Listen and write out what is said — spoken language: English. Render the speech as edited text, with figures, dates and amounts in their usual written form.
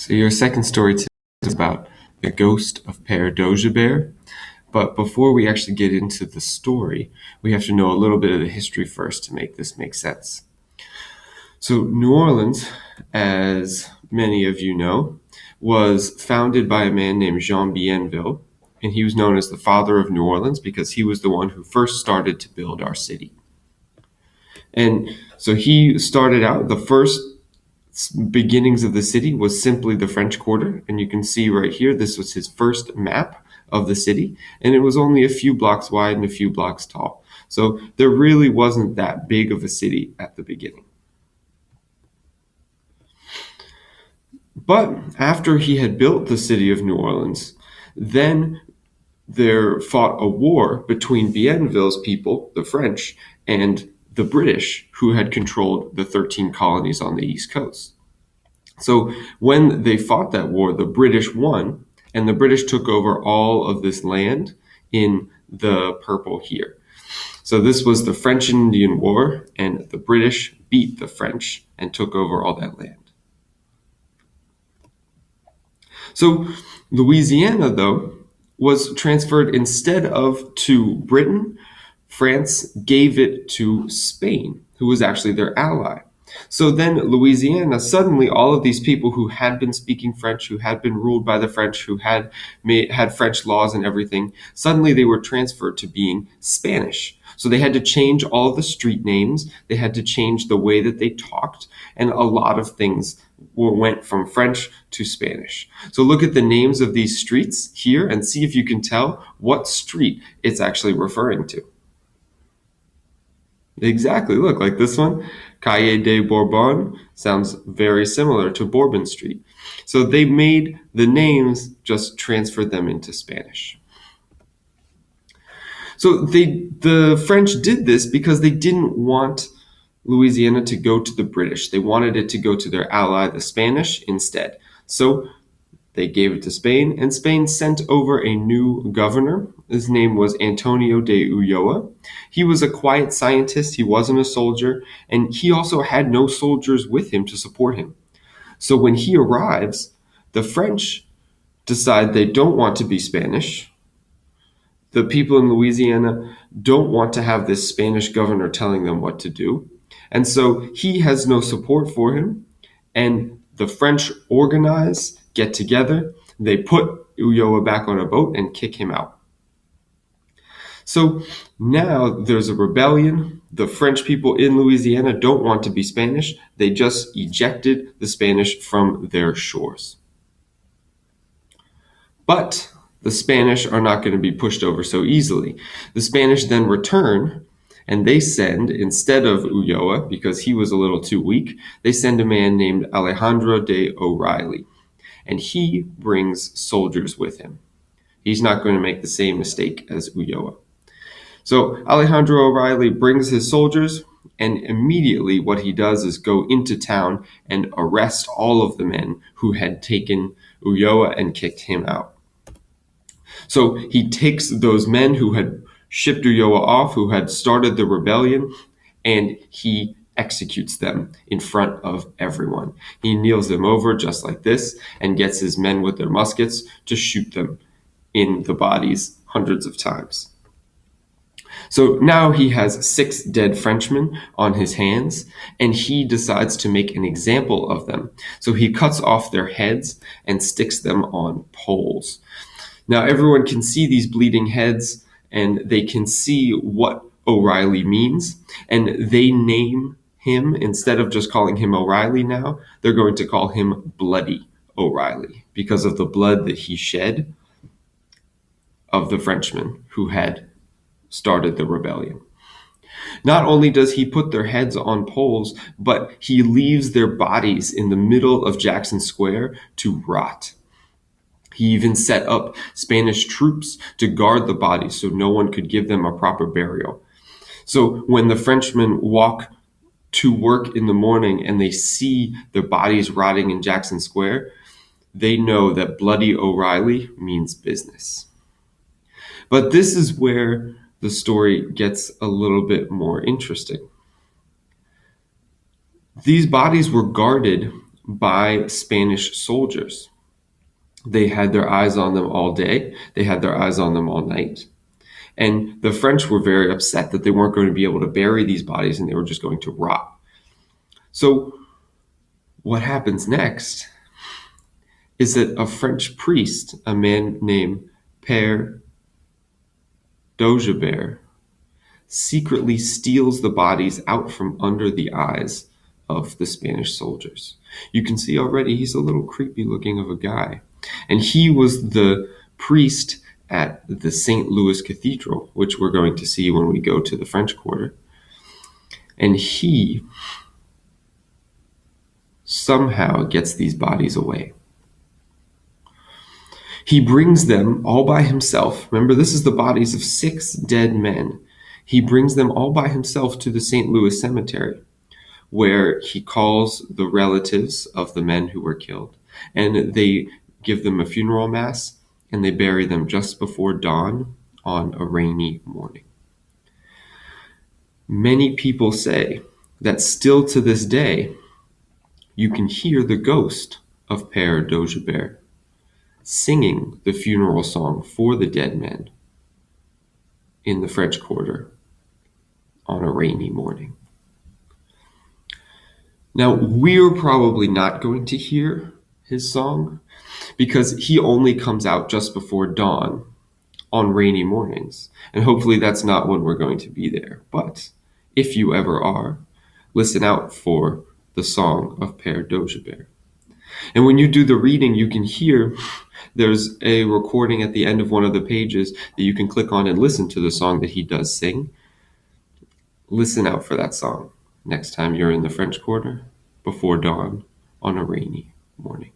So your second story today is about the ghost of Père Dogibert. But before we actually get into the story, we have to know a little bit of the history first to make this make sense. So New Orleans, as many of you know, was founded by a man named Jean Bienville, and he was known as the father of New Orleans because he was the one who first started to build our city. And so he started out, the first beginnings of the city was simply the French Quarter, and you can see right here, this was his first map of the city, and it was only a few blocks wide and a few blocks tall. So there really wasn't that big of a city at the beginning. But after he had built the city of New Orleans, then there fought a war between Bienville's people, the French, and the British, who had controlled the 13 colonies on the East Coast. So when they fought that war, the British won, and the British took over all of this land in the purple here. So this was the French and Indian War, and the British beat the French and took over all that land. So Louisiana, though, was transferred instead of to Britain. France gave it to Spain, who was actually their ally. So then Louisiana, suddenly all of these people who had been speaking French, who had been ruled by the French, who had French laws and everything, suddenly they were transferred to being Spanish. So they had to change all of the street names, they had to change the way that they talked, and a lot of things went from French to Spanish. So look at the names of these streets here and see if you can tell what street it's actually referring to. Exactly, look, like this one, Calle de Bourbon, sounds very similar to Bourbon Street. So they made the names, just transferred them into Spanish. So the French did this because they didn't want Louisiana to go to the British. They wanted it to go to their ally, the Spanish, instead. So they gave it to Spain, and Spain sent over a new governor. His name was Antonio de Ulloa. He was a quiet scientist, he wasn't a soldier, and he also had no soldiers with him to support him. So when he arrives, the French decide they don't want to be Spanish. The people in Louisiana don't want to have this Spanish governor telling them what to do. And so he has no support for him, and the French organize, get together, they put Ulloa back on a boat and kick him out. So now there's a rebellion. The French people in Louisiana don't want to be Spanish. They just ejected the Spanish from their shores. But the Spanish are not going to be pushed over so easily. The Spanish then return, and they send, instead of Ulloa, because he was a little too weak, they send a man named Alejandro de O'Reilly, and he brings soldiers with him. He's not going to make the same mistake as Ulloa. So Alejandro O'Reilly brings his soldiers, and immediately what he does is go into town and arrest all of the men who had taken Ulloa and kicked him out. So he takes those men who had shipped Ulloa off, who had started the rebellion, and he executes them in front of everyone. He kneels them over just like this and gets his men with their muskets to shoot them in the bodies hundreds of times. So now he has 6 dead Frenchmen on his hands, and he decides to make an example of them. So he cuts off their heads and sticks them on poles. Now everyone can see these bleeding heads, and they can see what O'Reilly means, and they name him, instead of just calling him O'Reilly now, they're going to call him Bloody O'Reilly because of the blood that he shed of the Frenchmen who had started the rebellion. Not only does he put their heads on poles, but he leaves their bodies in the middle of Jackson Square to rot. He even set up Spanish troops to guard the bodies so no one could give them a proper burial. So when the Frenchmen walk to work in the morning and they see their bodies rotting in Jackson Square, they know that Bloody O'Reilly means business. But this is where the story gets a little bit more interesting. These bodies were guarded by Spanish soldiers. They had their eyes on them all day. They had their eyes on them all night. And the French were very upset that they weren't going to be able to bury these bodies and they were just going to rot. So what happens next is that a French priest, a man named Père Dogobert, secretly steals the bodies out from under the eyes of the Spanish soldiers. You can see already he's a little creepy looking of a guy. And he was the priest at the St. Louis Cathedral, which we're going to see when we go to the French Quarter. And he somehow gets these bodies away. He brings them all by himself. Remember, this is the bodies of 6 dead men. He brings them all by himself to the St. Louis Cemetery, where he calls the relatives of the men who were killed, and they give them a funeral mass, and they bury them just before dawn on a rainy morning. Many people say that still to this day, you can hear the ghost of Père Dogobert singing the funeral song for the dead men in the French Quarter on a rainy morning. Now, we're probably not going to hear his song because he only comes out just before dawn on rainy mornings. And hopefully that's not when we're going to be there. But if you ever are, listen out for the song of Père Dogobert. And when you do the reading, you can hear there's a recording at the end of one of the pages that you can click on and listen to the song that he does sing. Listen out for that song next time you're in the French Quarter before dawn on a rainy morning.